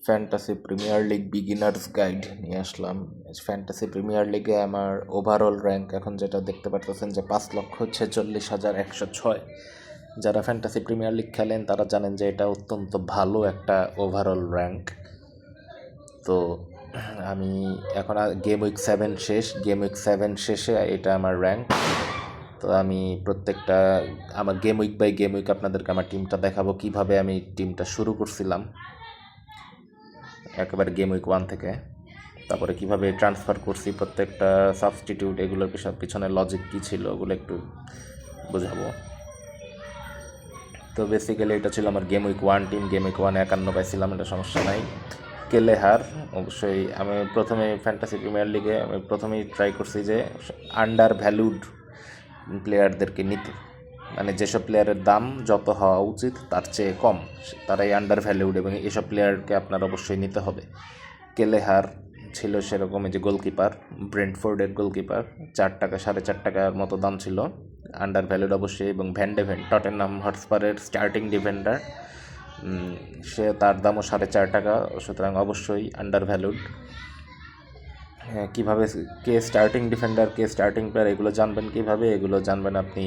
Fantasy premier league beginners guide নিয়ে আসলাম। Fantasy premier লিগে আমার ওভারঅল র্যাঙ্ক এখন যেটা দেখতে পারতেছেন যে 5,46,106। যারা ফ্যান্টাসি প্রিমিয়ার লিগ খেলেন তারা জানেন যে এটা অত্যন্ত ভালো একটা ওভারঅল র্যাঙ্ক। তো আমি এখন গেম উইক 7 শেষ, গেম উইক 7 শেষে এটা আমার র্যাঙ্ক। তো আমি প্রত্যেকটা আমার game week by game week আপনাদেরকে আমার টিমটা দেখাবো, কিভাবে আমি টিমটা শুরু করছিলাম একেবারে গেম উইক 1 থেকে, তারপরে কিভাবে ট্রান্সফার করছি প্রত্যেকটা সাবস্টিটিউট, এগুলোর পিছনে লজিক কী ছিল ওগুলো একটু বোঝাবো। তো বেসিক্যালি এটা ছিল আমার game week 1 team. Game week 1 51 পাইছিলাম, এটা সমস্যা নাই। কেলেহার অবশ্যই আমি প্রথমে ফ্যান্টাসি প্রিমিয়ার লিগে আমি প্রথমেই ট্রাই করছি যে আন্ডার ভ্যালুড প্লেয়ারদেরকে নিতে, মানে যেসব প্লেয়ারের দাম যত হওয়া উচিত তার চেয়ে কম, তারাই আন্ডার ভ্যালুড, এবং এসব প্লেয়ারকে আপনার অবশ্যই নিতে হবে। কেলেহার ছিল সেরকম, যে গোলকিপার, ব্রেন্টফোর্ডের গোলকিপার, 4 টাকা 4.5 টাকার মতো দাম ছিল, আন্ডার ভ্যালুড অবশ্যই। এবং ভ্যান্ডেভেন, টটেনহাম হটস্পারের স্টার্টিং ডিফেন্ডার, সে তার দামও 4.5 টাকা, সুতরাং অবশ্যই আন্ডার ভ্যালুড। কীভাবে কে স্টার্টিং ডিফেন্ডার কে স্টার্টিং প্লেয়ার এগুলো জানবেন কীভাবে? এগুলো জানবেন আপনি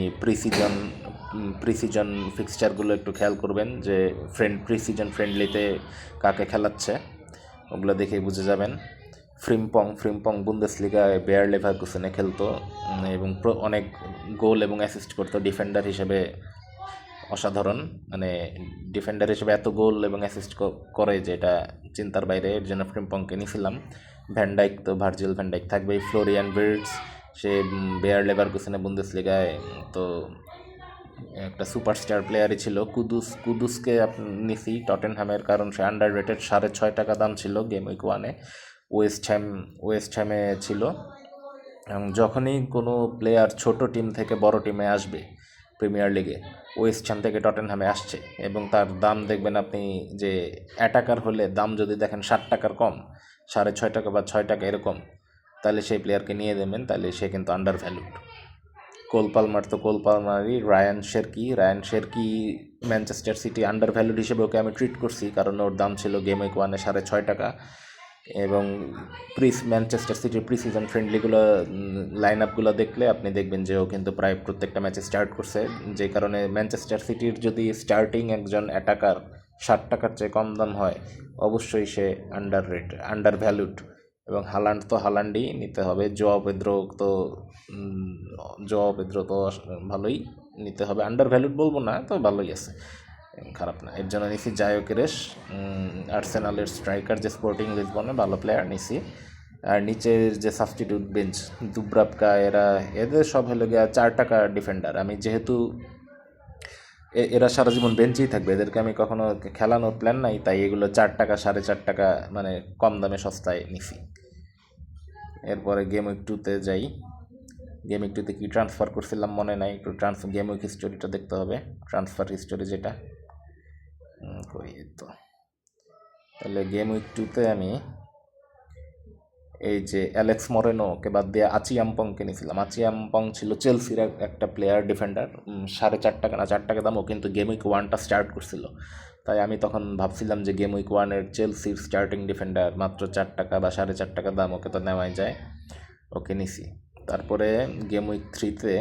প্রিসিজন ফিক্সচারগুলো একটু খেয়াল করবেন, যে প্রিসিজন ফ্রেন্ডলিতে কাকে খেলাচ্ছে, ওগুলো দেখেই বুঝে যাবেন। ফ্রিম্পং বুন্দেসলিগায় বেয়ার লেভারকুসেনে খেলতো এবং অনেক গোল এবং অ্যাসিস্ট করতো ডিফেন্ডার হিসেবে, অসাধারণ। মানে ডিফেন্ডার হিসেবে এত গোল এবং অ্যাসিস্ট করে যে এটা চিন্তার বাইরে, এর জন্য ফ্রিম্পংকে নিয়েছিলাম। ভ্যানডাইক, তো ভার্জিল ভ্যানডাইক থাকবেই। ফ্লোরিয়ান ভির্টস, সে বেয়ার লেভারকুসেনে বুন্দেসলিগায় তো একটা সুপারস্টার প্লেয়ারই ছিল। কুদুসকে নিছি টটেনহ্যামের, কারণ সে আন্ডার রেটেড, 6.5 টাকা দাম ছিল গেম উইক 1-এ। ওয়েস্ট হ্যামে ছিল। এবং যখনই কোনো প্লেয়ার ছোট টিম থেকে বড় টিমে আসবে প্রিমিয়ার লিগে, ওয়েস্ট হ্যাম থেকে টটেনহ্যামে আসছে, এবং তার দাম দেখবেন আপনি যে অ্যাটাকার হলে দাম যদি দেখেন 60 টাকার কম, 6.5 টাকা বা 6 টাকা এরকম, তাহলে সেই প্লেয়ারকে নিয়ে দেবেন, তাহলে সে কিন্তু আন্ডার ভ্যালুড। কোল পালমারই। Rayan Cherki Manchester City undervalued হিসেবে ওকে আমি ট্রিট করছি, কারণ ওর দাম ছিল গেম উইক 1-এ 6.5 টাকা। এবং ম্যানচেস্টার সিটির প্রিসিজন ফ্রেন্ডলিগুলো লাইন আপগুলো দেখলে আপনি দেখবেন যে ও কিন্তু প্রায় প্রত্যেকটা ম্যাচে স্টার্ট করছে, যে কারণে ম্যানচেস্টার সিটির যদি স্টার্টিং একজন অ্যাটাকার 60 টাকার চেয়ে কম দাম হয়, অবশ্যই সে আন্ডার ভ্যালুড। এবং হালান্ডই নিতে হবে। জোয়া পেদ্রো তো ভালোই, নিতে হবে। আন্ডার ভ্যালুড বলবো না, তো ভালোই আছে, খারাপ না। এর জন্য নিছি জায়োকেরেশ, আর্সেনালের স্ট্রাইকার, যে স্পোর্টিং লিসবনে ভালো প্লেয়ার নিছি। আর নিচের যে সাবস্টিটিউট বেঞ্চ, দুব্রাবকা, এদের সব হলো গিয়া 4 টাকা ডিফেন্ডার। আমি যেহেতু এরা সারা জীবন বেঞ্চেই থাকবে, এদেরকে আমি কখনো খেলানোর প্ল্যান নাই, তাই এগুলো 4 টাকা 4.5 টাকা, মানে কম দামে সস্তায় নিছি। এরপরে গেম উইক 2-তে যাই। গেম উইক 2-তে কি ট্রান্সফার করছিলাম মনে নাই, একটু গেম উইক হিস্টোরিটা দেখতে হবে, ট্রান্সফার হিস্টোরি যেটা কই তো। তাহলে গেম উইক 2-তে আমি এই যে অ্যালেক্স মরেনোকে বাদ দিয়ে আচিয়াম্পংকে নিয়েছিলাম। আচিয়াম্পং ছিল চেলসির একটা প্লেয়ার, ডিফেন্ডার, 4.5 টাকা না 4 টাকা দাম। ও কিন্তু গেম উইক 1টা স্টার্ট করছিল, তাই আমি তখন ভাবছিলাম যে গেম উইক 1-এর চেলসির স্টার্টিং ডিফেন্ডার মাত্র 4 টাকা বা 4.5 টাকা দাম, ওকে তো নেওয়াই যায়, ওকে নিছি। তারপরে গেম উইক 3-তে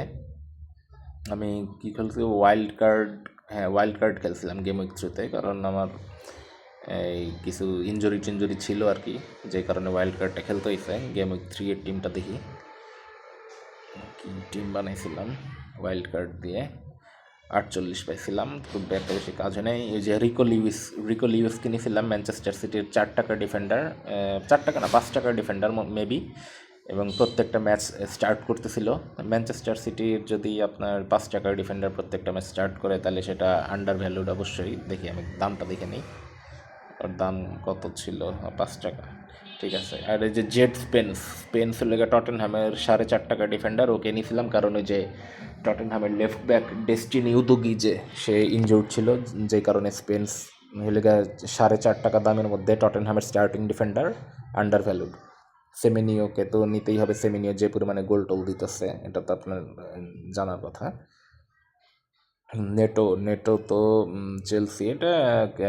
আমি কী খেলছি, ওয়াইল্ড কার্ড খেলছিলাম গেম উইক 3-তে, কারণ আমার এই কিছু ইনজুরি ছিল আর কি, যে কারণে ওয়াইল্ড কার্ডটা খেলতে হয়েছে। গেম উইক 3-এর টিমটা দেখি কি টিম বানাইছিলাম। ওয়াইল্ড কার্ড দিয়ে 48 পাইছিলাম, খুব একটা বেশি কাজ হয় নাই। এই যে রিকো লিউইসকে নিয়েছিলাম, ম্যানচেস্টার সিটির 4 টাকা ডিফেন্ডার, 4 টাকা না 5 টাকার ডিফেন্ডার মেবি, এবং প্রত্যেকটা ম্যাচ স্টার্ট করতেছিল। ম্যানচেস্টার সিটির যদি আপনার 5 টাকার ডিফেন্ডার প্রত্যেকটা ম্যাচ স্টার্ট করে, তাহলে সেটা আন্ডার ভ্যালুড অবশ্যই। দেখি আমি দামটা দেখে নিই, ওর দাম কত ছিল, 5 টাকা, ঠিক আছে। আর এই যে স্পেন্স লেগে টটেনহ্যামের 4.5 টাকা ডিফেন্ডার, ওকে নিয়েছিলাম, কারণ ওই যে টটেনহ্যামের লেফট ব্যাক ডেস্টিনি উদোগি, যে সে ইনজুর্ড ছিল, যে কারণে স্পেন্স লেগে 4.5 টাকা দামের মধ্যে টটেনহ্যামের স্টার্টিং ডিফেন্ডার, আন্ডার ভ্যালুড। সেমেনিওকে তো নিতেই হবে, সেমেনিও যে পরিমাণে গোল টোল দিতেছে এটা তো আপনার জানার কথা। নেটো নেটো তো চেলসি এটা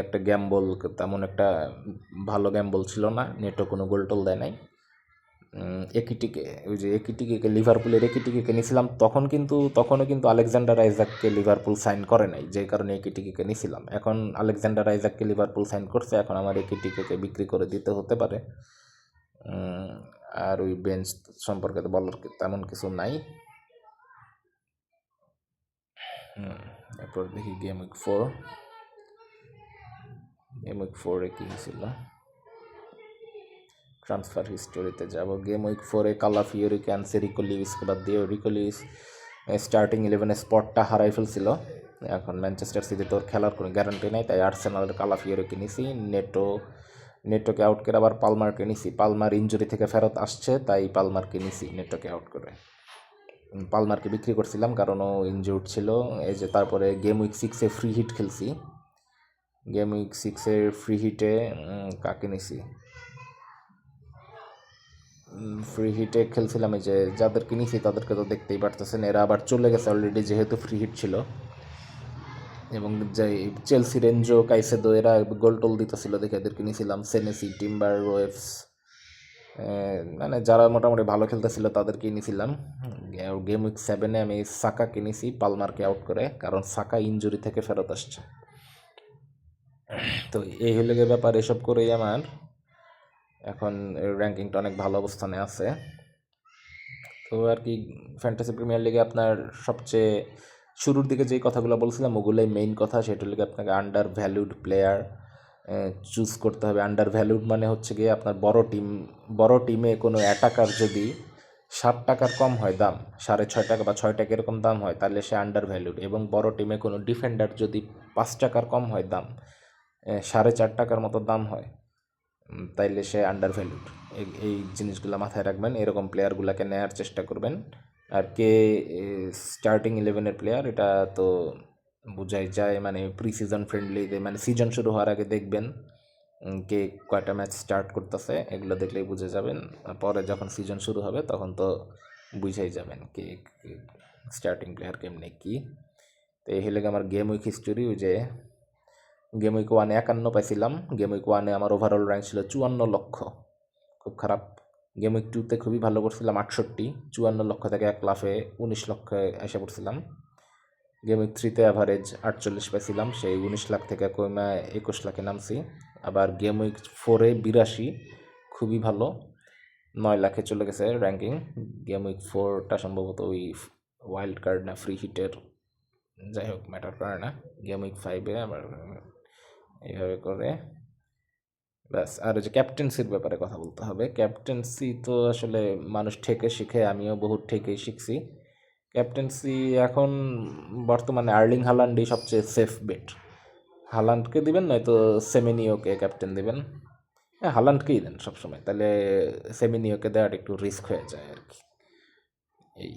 একটা গ্যাম্বল, তেমন একটা ভালো গ্যাম্বল ছিল না। নেটো কোনো গোল টোল দেয় নাই। একিটিকে, ওই যে একিটিকে, লিভারপুলের একিটিকে নিয়েছিলাম তখনও কিন্তু আলেকজান্ডার আইজাককে লিভারপুল সাইন করে নাই, যে কারণে একিটিকে নিয়েছিলাম। এখন আলেকজান্ডার আইজাককে লিভারপুল সাইন করছে, এখন আমার একিটিকে বিক্রি করে দিতে হতে পারে। আর ওই বেঞ্চ সম্পর্কে তো বলার তেমন কিছু নাই। এরপর দেখি গেম উইক 4-এ কী হয়েছিল। ট্রান্সফার হিস্টোরিতে যাব। গেম উইক 4-এ কালাফিওরিকে আনছে রিকো লিউইসকে বাদ দিয়ে। রিকো লিউইস স্টার্টিং 11-এ স্পটটা হারাই ফেলছিল। এখন ম্যানচেস্টার সিটি তোর খেলার কোনো গ্যারান্টি নাই, তাই আর্সেনালের কালাফিওরিকে নিছি। নেটোকে আউট করে আবার পালমারকে নিছি। পালমার ইঞ্জুরি থেকে ফেরত আসছে, তাই পালমারকে নিছি নেটোকে আউট করে। পালমারকে বিক্রি করছিলাম কারণ ও ইনজিউর্ড ছিল। এই যে তারপরে গেম উইক 6-এ ফ্রি হিট খেলছি। গেম উইক 6-এর ফ্রি হিটে কাকে নিছি? ফ্রি হিটে খেলছিলাম, এই যে যাদেরকে নিছি তাদেরকে তো দেখতেই পারতেছেন, এরা আবার চলে গেছে অলরেডি, যেহেতু ফ্রি হিট ছিল। এবং যে চেলসি, রেঞ্জো, কাইসেদো এরা গোল টোল দিতেছিল দেখে এদেরকে নিয়েছিলাম। সেনেসি, টিম্বার রোয়েভস, মানে যারা মোটামুটি ভালো খেলতেছিল তাদেরকেই নিয়েছিলাম। গেম উইক 7-এ আমি সাকা কিনেছি পালমারকে আউট করে, কারণ সাকা ইনজুরি থেকে ফেরত আসছে। তো এই হলে ব্যাপার, এসব করেই আমার এখন র্যাঙ্কিংটা অনেক ভালো অবস্থানে আছে। তো আর কি, ফ্যান্টাসি প্রিমিয়ার লিগে আপনার সবচেয়ে শুরুর দিকে যেই কথাগুলো বলছিলাম ওগুলোই মেইন কথা। সেটার লিগে আপনাকে আন্ডার ভ্যালুড প্লেয়ার চুজ করতে হবে। আন্ডার ভ্যালুড মানে হচ্ছে গিয়ে আপনার বড় টিমে কোনো অ্যাটাকার যদি 7 টাকার কম হয় দাম, 6.5 টাকা বা 6 টাকা এরকম দাম হয়, তাহলে সে আন্ডার ভ্যালুড। এবং বড় টিমে কোনো ডিফেন্ডার যদি 5 টাকার কম হয় দাম, 4.5 টাকার মতো দাম হয়, তাইলে সে আন্ডার ভ্যালুড। এই জিনিসগুলো মাথায় রাখবেন, এরকম প্লেয়ারগুলোকে নেওয়ার চেষ্টা করবেন। আর কে স্টার্টিং 11-এর প্লেয়ার এটা তো বোঝাই যায়, মানে প্রি সিজন ফ্রেন্ডলিতে, মানে সিজন শুরু হওয়ার আগে দেখবেন কে কয়টা ম্যাচ স্টার্ট করতেছে, এগুলো দেখলেই বুঝে যাবেন। পরে যখন সিজন শুরু হবে তখন তো বুঝাই যাবেন কে স্টার্টিং প্লেয়ার কেমনে কী। তো এই হলে আমার গেম উইক হিস্টোরি। ওই যে গেম উইক 1-এ 51 পাইছিলাম। গেম উইক 1-এ আমার ওভারঅল র্যাঙ্ক ছিল 54 লক্ষ, খুব খারাপ। গেম উইক 2-তে খুবই ভালো করছিলাম 68, 54 লক্ষ থেকে 1 লাফে 19 লক্ষে এসে পড়ছিলাম। গেম উইক 3-তে অ্যাভারেজ 48 পাইছিলাম, সেই 19 লাখ থেকে কমে 21 লাখে নামছি। আবার গেম উইক 4-এ 82, খুবই ভালো, 9 লাখে চলে গেছে র্যাঙ্কিং। গেম উইক 4টা সম্ভবত ওই ওয়াইল্ড কার্ড না ফ্রি হিটের, যাই হোক ম্যাটার করে না। গেম উইক 5-এ আবার এইভাবে করে ব্যাস। আর যে ক্যাপ্টেন্সির ব্যাপারে কথা বলতে হবে। ক্যাপ্টেন্সি তো আসলে মানুষ ঠেকে শিখে, আমিও বহুত ঠেকেই শিখছি। ক্যাপ্টেন্সি এখন বর্তমানে আর্লিং হালান্ডই সবচেয়ে সেফ বেট। হালান্ডকে দিবেন, নয়তো সেমেনিওকে ক্যাপ্টেন দিবেন। হ্যাঁ, হালান্ডকেই দেন সবসময়, তাহলে সেমেনিওকে দেওয়াটা একটু রিস্ক হয়ে যায় আর কি। এই